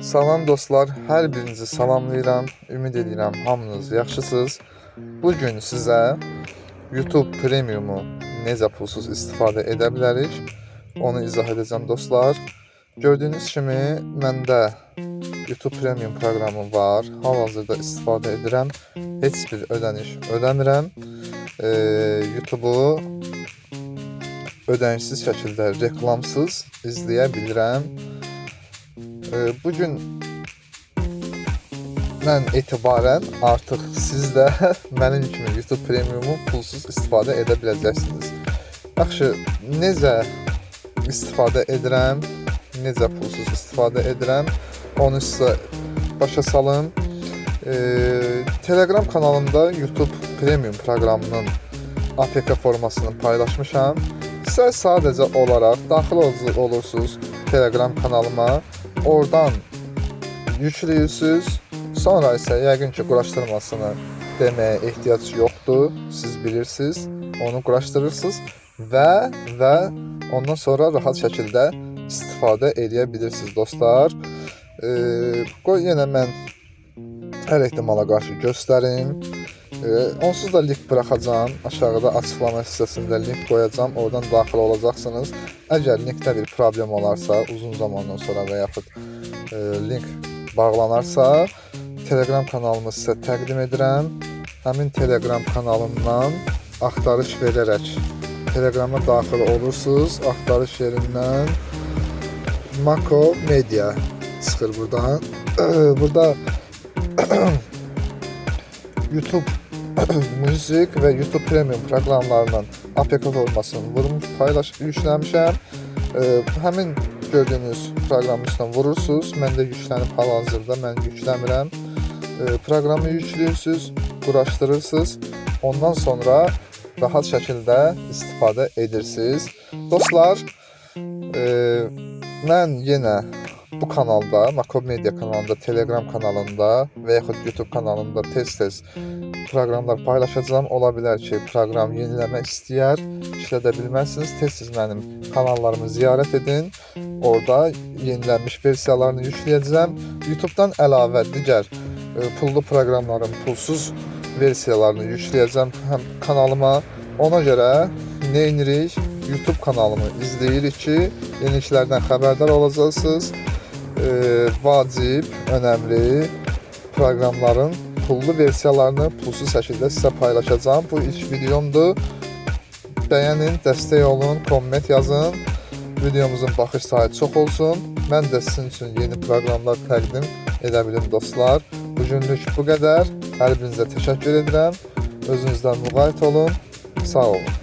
Salam dostlar, hər birinizi salamlayıram. Ümid edirəm hamınız yaxşısınız. Bugün sizə YouTube Premiumu necə pulsuz istifadə edə bilərik, onu izah edəcəm dostlar. Gördüyünüz kimi məndə YouTube Premium proqramı var. Hal-hazırda istifadə edirəm. Heç bir ödəniş ödəmirəm. YouTube-u ödənişsiz şəkildə reklamsız izləyə bilirəm. Bugündən etibarən artıq siz də mənim kimi YouTube Premiumu pulsuz istifadə edə biləcəksiniz. Yaxşı, necə istifadə edirəm, necə pulsuz istifadə edirəm, onu sizə başa salım. Telegram kanalımda YouTube Premium proqramının APK formasını paylaşmışam. Siz sadəcə olaraq daxil olursunuz Telegram kanalıma. Oradan yüklüyorsunuz. Sonra isə yəqin ki quraşdırmasını deməyə ehtiyac yoxdur. Siz bilirsiniz. Onu quraşdırırsınız və ondan sonra rahat şəkildə istifadə edə bilirsiniz dostlar. Qoy yenə mən hər ehtimala qarşı göstərim. Onsuz da link buraxacağım. Aşağıda açıqlama hissəsində link qoyacağım. Oradan daxil olacaqsınız. Əgər linkdə bir problem olarsa, uzun zamandan sonra və yaxud link bağlanarsa, Telegram kanalımı sizə təqdim edirəm. Həmin Telegram kanalından axtarış verərək Telegrama daxil olursunuz. Axtarış yerindən Mako Media çıxır buradan. Burada YouTube Müzik və YouTube Premium proqramlarının APK formasını yükləmişəm. Həmin gördüyünüz proqramın üstündən vurursunuz. Məndə yüklənib hal-hazırda, mən yükləmirəm. Proqramı yüklüyorsunuz, quraşdırırsınız. Ondan sonra rahat şəkildə istifadə edirsiniz. Dostlar, mən yenə bu kanalda, Mako Media kanalında, Telegram kanalında və yaxud YouTube kanalında tez-tez proqramlar paylaşacağım. Ola bilər ki, proqram yeniləmək istəyər, işlədə bilməzsiniz. Tez-tez mənim kanallarımı ziyarət edin. Orada yenilənmiş versiyalarını yükləyəcəm. YouTube-dan əlavə digər pullu proqramların pulsuz versiyalarını yükləyəcəm həm kanalıma. Ona görə nə edirik? YouTube kanalımı izləyirik ki, yeniliklərdən xəbərdar olacaqsınız. Vacib, önəmli proqramların pullu versiyalarını pulsuz şəkildə sizə paylaşacağım. Bu ilk videomdur. Bəyənin, dəstək olun, komment yazın. Videomuzun baxış sayı çox olsun. Mən də sizin üçün yeni proqramlar təqdim edə bilim dostlar. Bugünlük bu qədər. Hər birinizə təşəkkür edirəm. Özünüzdən müğayət olun. Sağ olun.